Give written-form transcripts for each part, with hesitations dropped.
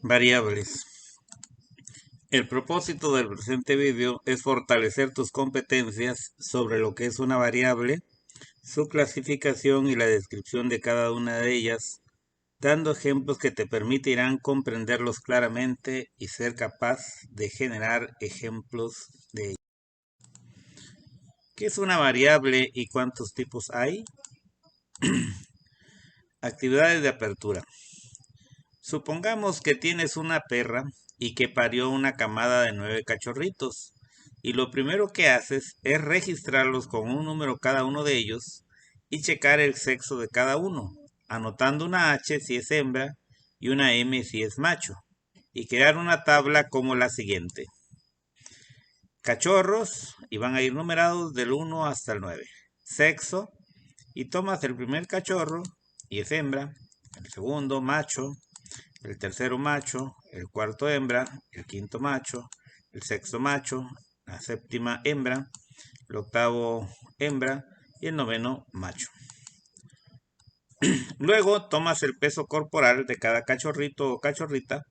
Variables. El propósito del presente vídeo es fortalecer tus competencias sobre lo que es una variable, su clasificación y la descripción de cada una de ellas, dando ejemplos que te permitirán comprenderlos claramente y ser capaz de generar ejemplos de ellos. ¿Qué es una variable y cuántos tipos hay? Actividades de apertura. Supongamos que tienes una perra y que parió una camada de 9 cachorritos. Y lo primero que haces es registrarlos con un número cada uno de ellos y checar el sexo de cada uno, anotando una H si es hembra y una M si es macho, y crear una tabla como la siguiente. Cachorros, y van a ir numerados del 1 hasta el 9. Sexo, y tomas el primer cachorro y es hembra, el segundo macho, el tercero macho, el cuarto hembra, el quinto macho, el sexto macho, la séptima hembra, el octavo hembra y el noveno macho. Luego tomas el peso corporal de cada cachorrito o cachorrita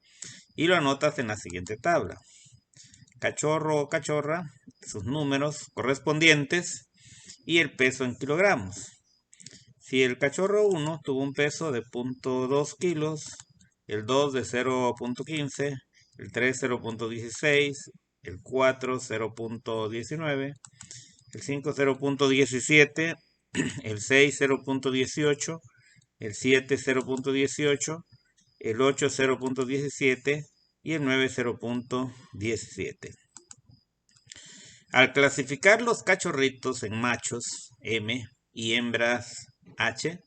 y lo anotas en la siguiente tabla. Cachorro o cachorra, sus números correspondientes y el peso en kilogramos. Si el cachorro 1 tuvo un peso de 0.2 kilos, el 2 de 0.15, el 3 0.16, el 4 0.19, el 5 0.17, el 6 0.18, el 7 0.18, el 8 0.17 y el 9 0.17. Al clasificar los cachorritos en machos M y hembras H,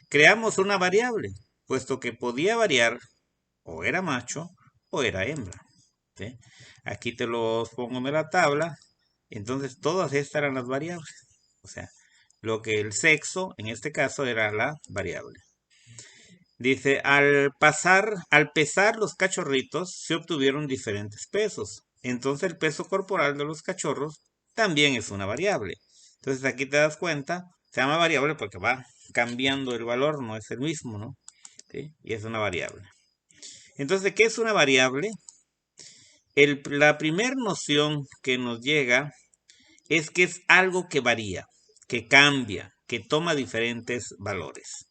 creamos una variable, puesto que podía variar o era macho o era hembra. ¿Sí? Aquí te los pongo en la tabla. Entonces todas estas eran las variables. O sea, lo que el sexo en este caso era la variable. Dice, al pesar los cachorritos se obtuvieron diferentes pesos. Entonces el peso corporal de los cachorros también es una variable. Entonces aquí te das cuenta, se llama variable porque va cambiando el valor, no es el mismo, ¿no? ¿Sí? Y es una variable. Entonces, ¿qué es una variable? La primera noción que nos llega es que es algo que varía, que cambia, que toma diferentes valores.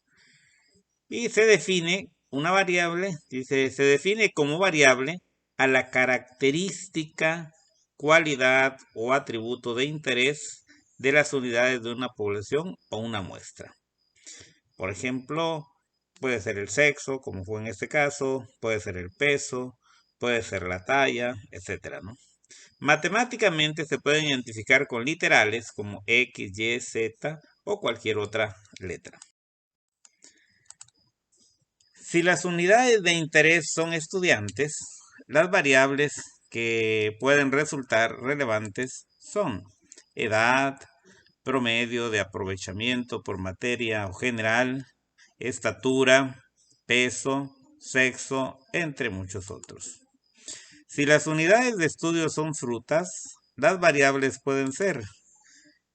Y se define una variable, dice, se define como variable a la característica, cualidad o atributo de interés de las unidades de una población o una muestra. Por ejemplo, puede ser el sexo, como fue en este caso, puede ser el peso, puede ser la talla, etcétera, ¿no? Matemáticamente se pueden identificar con literales como X, Y, Z o cualquier otra letra. Si las unidades de interés son estudiantes, las variables que pueden resultar relevantes son edad, promedio de aprovechamiento por materia o general, estatura, peso, sexo, entre muchos otros. Si las unidades de estudio son frutas, las variables pueden ser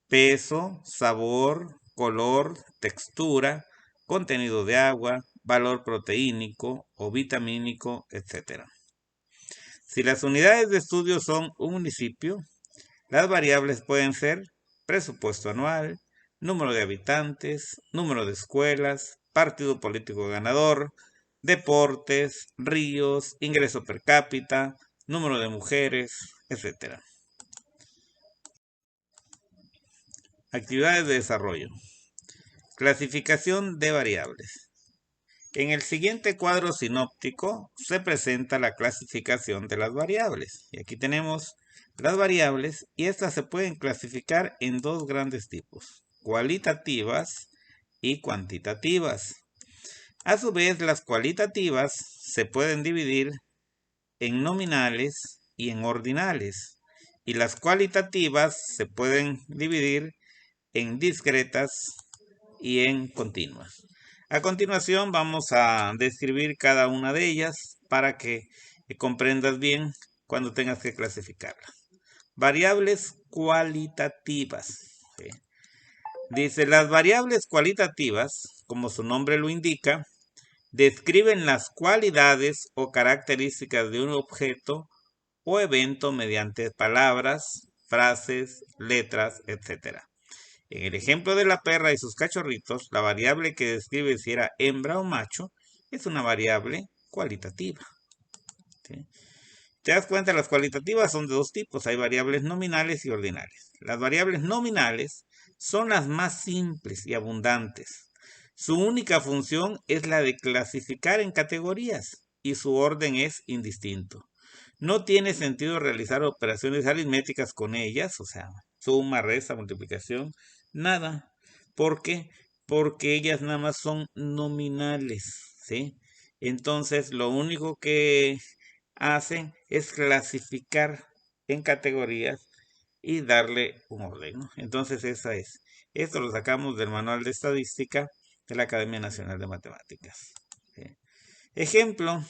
peso, sabor, color, textura, contenido de agua, valor proteínico o vitamínico, etc. Si las unidades de estudio son un municipio, las variables pueden ser presupuesto anual, número de habitantes, número de escuelas, partido político ganador, deportes, ríos, ingreso per cápita, número de mujeres, etc. Actividades de desarrollo. Clasificación de variables. En el siguiente cuadro sinóptico se presenta la clasificación de las variables. Y aquí tenemos las variables y estas se pueden clasificar en dos grandes tipos, cualitativas y cuantitativas. A su vez, las cualitativas se pueden dividir en nominales y en ordinales. Y las cualitativas se pueden dividir en discretas y en continuas. A continuación vamos a describir cada una de ellas para que comprendas bien cuando tengas que clasificarla. Variables cualitativas. ¿Sí? Dice, las variables cualitativas, como su nombre lo indica, describen las cualidades o características de un objeto o evento mediante palabras, frases, letras, etc. En el ejemplo de la perra y sus cachorritos, la variable que describe si era hembra o macho es una variable cualitativa. ¿Sí? ¿Te das cuenta? Las cualitativas son de dos tipos. Hay variables nominales y ordinales. Las variables nominales son las más simples y abundantes. Su única función es la de clasificar en categorías y su orden es indistinto. No tiene sentido realizar operaciones aritméticas con ellas, o sea, suma, resta, multiplicación, nada. ¿Por qué? Porque ellas nada más son nominales, ¿sí? Entonces, lo único que hacen es clasificar en categorías y darle un orden, ¿no? Entonces, esa es. Esto lo sacamos del Manual de Estadística de la Academia Nacional de Matemáticas. ¿Sí? Ejemplo,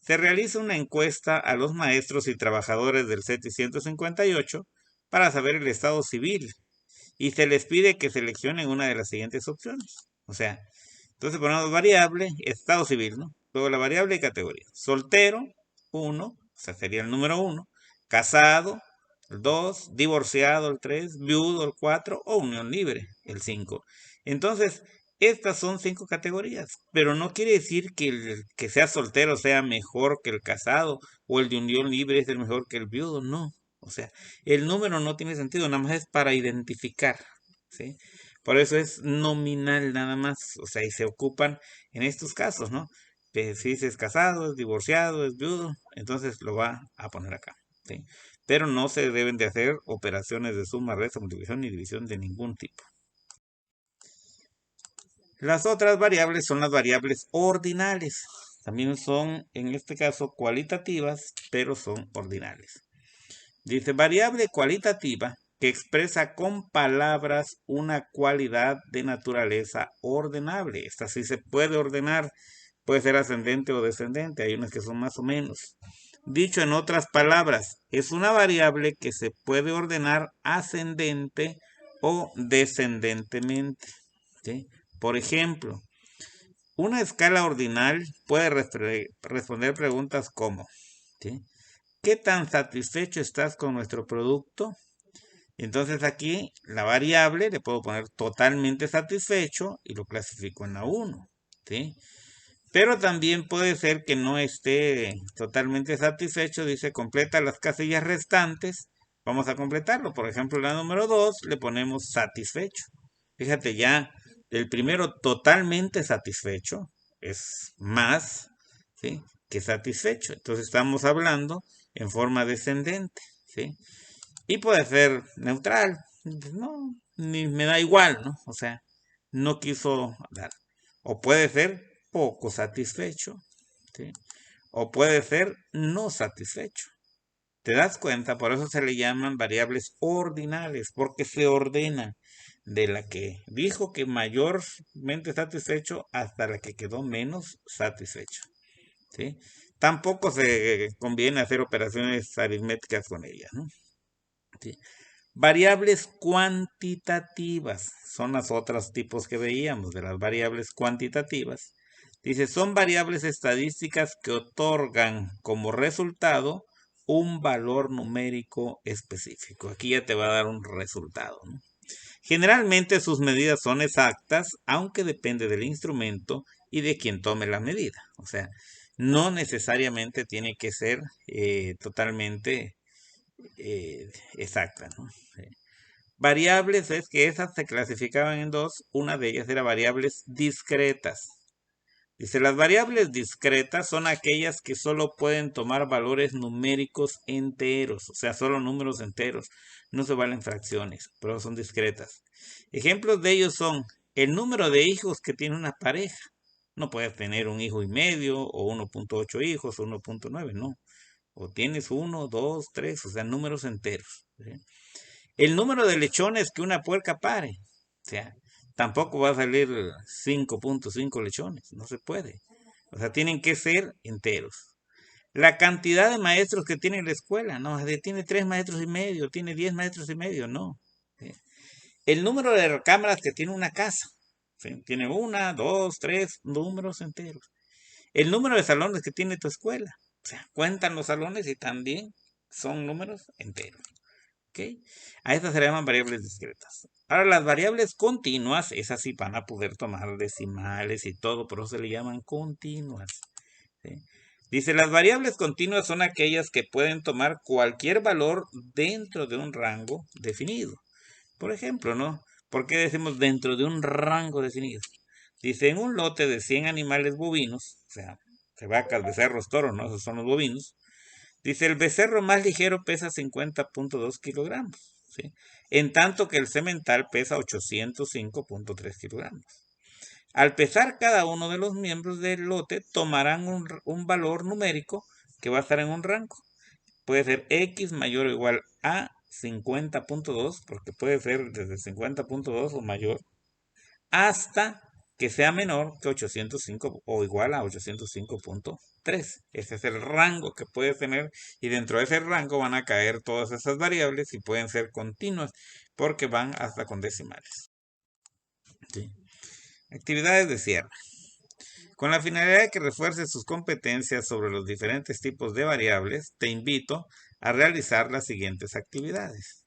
se realiza una encuesta a los maestros y trabajadores del CETI 158 para saber el estado civil y se les pide que seleccionen una de las siguientes opciones. O sea, entonces ponemos variable, estado civil, ¿no? Luego la variable y categoría. Soltero, 1, o sea, sería el número 1. Casado, el 2. Divorciado, el 3. Viudo, el 4. O unión libre, el 5. Entonces, estas son 5 categorías, pero no quiere decir que el que sea soltero sea mejor que el casado o el de unión libre es el mejor que el viudo, no. O sea, el número no tiene sentido, nada más es para identificar, ¿sí? Por eso es nominal nada más, o sea, y se ocupan en estos casos, ¿no? Que si es casado, es divorciado, es viudo, entonces lo va a poner acá, ¿sí? Pero no se deben de hacer operaciones de suma, resta, multiplicación ni división de ningún tipo. Las otras variables son las variables ordinales. También son, en este caso, cualitativas, pero son ordinales. Dice, variable cualitativa que expresa con palabras una cualidad de naturaleza ordenable. Esta sí se puede ordenar, puede ser ascendente o descendente, hay unas que son más o menos. Dicho en otras palabras, es una variable que se puede ordenar ascendente o descendentemente. ¿Sí? Por ejemplo, una escala ordinal puede responder preguntas como, ¿sí? ¿Qué tan satisfecho estás con nuestro producto? Entonces aquí la variable le puedo poner totalmente satisfecho y lo clasifico en la 1, ¿sí? Pero también puede ser que no esté totalmente satisfecho, dice completa las casillas restantes. Vamos a completarlo. Por ejemplo, la número 2 le ponemos satisfecho. Fíjate ya, el primero totalmente satisfecho es más, ¿sí? que satisfecho. Entonces estamos hablando en forma descendente, ¿sí? Y puede ser neutral, no, ni me da igual, ¿no? O sea, no quiso dar. O puede ser poco satisfecho, ¿sí? O puede ser no satisfecho. ¿Te das cuenta? Por eso se le llaman variables ordinales, porque se ordenan de la que dijo que mayormente satisfecho hasta la que quedó menos satisfecho, ¿sí? Tampoco se conviene hacer operaciones aritméticas con ellas, ¿no? ¿Sí? Variables cuantitativas son las otros tipos que veíamos de las variables cuantitativas. Dice, son variables estadísticas que otorgan como resultado un valor numérico específico. Aquí ya te va a dar un resultado, ¿no? Generalmente sus medidas son exactas, aunque depende del instrumento y de quien tome la medida. O sea, no necesariamente tiene que ser totalmente exacta, ¿no? Sí. Variables es que esas se clasificaban en dos. Una de ellas era variables discretas. Dice, las variables discretas son aquellas que solo pueden tomar valores numéricos enteros, o sea, solo números enteros. No se valen fracciones, pero son discretas. Ejemplos de ellos son el número de hijos que tiene una pareja. No puedes tener un hijo y medio, o 1.8 hijos, o 1.9, no. O tienes 1, 2, 3, o sea, números enteros. ¿Sí? El número de lechones que una puerca pare. O sea, tampoco va a salir 5.5 lechones, no se puede. O sea, tienen que ser enteros. La cantidad de maestros que tiene la escuela, no, tiene 3 maestros y medio, tiene 10 maestros y medio, no. ¿Sí? El número de recámaras que tiene una casa, ¿sí? Tiene 1, 2, 3 números enteros. el número de salones que tiene tu escuela. O sea, cuentan los salones y también son números enteros. ¿Ok? A estas se le llaman variables discretas. Ahora, las variables continuas, esas sí van a poder tomar decimales y todo, por eso se le llaman continuas. ¿Sí? Dice, las variables continuas son aquellas que pueden tomar cualquier valor dentro de un rango definido. Por ejemplo, ¿no? ¿Por qué decimos dentro de un rango definido? Dice, en un lote de 100 animales bovinos, o sea, de vacas, becerros, toros, ¿no? Esos son los bovinos. Dice, el becerro más ligero pesa 50.2 kilogramos, ¿sí? En tanto que el semental pesa 805.3 kilogramos. Al pesar cada uno de los miembros del lote, tomarán un valor numérico que va a estar en un rango. Puede ser X mayor o igual a 50.2, porque puede ser desde 50.2 o mayor, hasta que sea menor que 805 o igual a 805.3. Ese es el rango que puede tener y dentro de ese rango van a caer todas esas variables y pueden ser continuas porque van hasta con decimales. ¿Sí? Actividades de cierre. Con la finalidad de que refuerces sus competencias sobre los diferentes tipos de variables, te invito a realizar las siguientes actividades.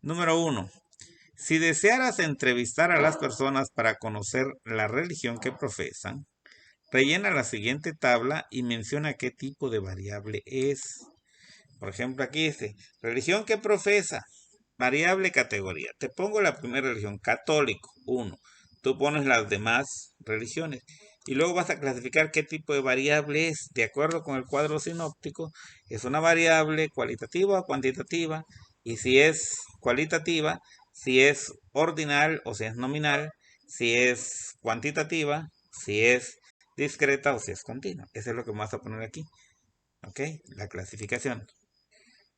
Número 1. Si desearas entrevistar a las personas para conocer la religión que profesan, rellena la siguiente tabla y menciona qué tipo de variable es. Por ejemplo, aquí dice, religión que profesa, variable categoría. Te pongo la primera religión, católico, 1. Tú pones las demás religiones. Y luego vas a clasificar qué tipo de variable es. De acuerdo con el cuadro sinóptico, es una variable cualitativa o cuantitativa. Y si es cualitativa, si es ordinal o si es nominal, si es cuantitativa, si es discreta o si es continua. Eso es lo que vamos a poner aquí. ¿Ok? La clasificación.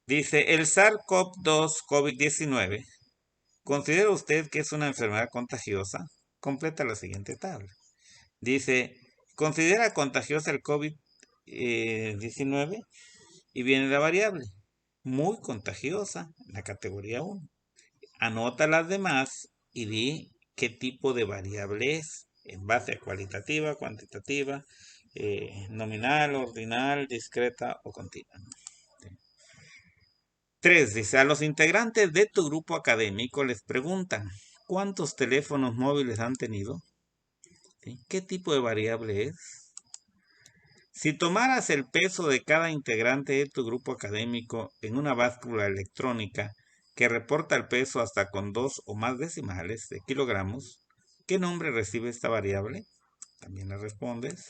Dice, el SARS-CoV-2 COVID-19, ¿considera usted que es una enfermedad contagiosa? Completa la siguiente tabla. Dice, ¿considera contagiosa el COVID-19? Y viene la variable, muy contagiosa, la categoría 1. Anota las demás y di qué tipo de variable es, en base a cualitativa, cuantitativa, nominal, ordinal, discreta o continua. 3. Dice, a los integrantes de tu grupo académico les preguntan, ¿cuántos teléfonos móviles han tenido? ¿Sí? ¿Qué tipo de variable es? Si tomaras el peso de cada integrante de tu grupo académico en una báscula electrónica que reporta el peso hasta con 2 o más decimales de kilogramos, ¿qué nombre recibe esta variable? También le respondes.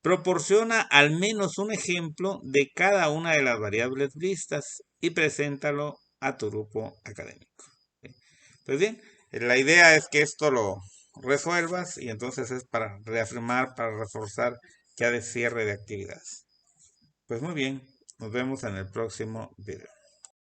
Proporciona al menos un ejemplo de cada una de las variables vistas y preséntalo a tu grupo académico. Pues bien, la idea es que esto lo resuelvas y entonces es para reafirmar, para reforzar ya de cierre de actividades. Pues muy bien, nos vemos en el próximo video.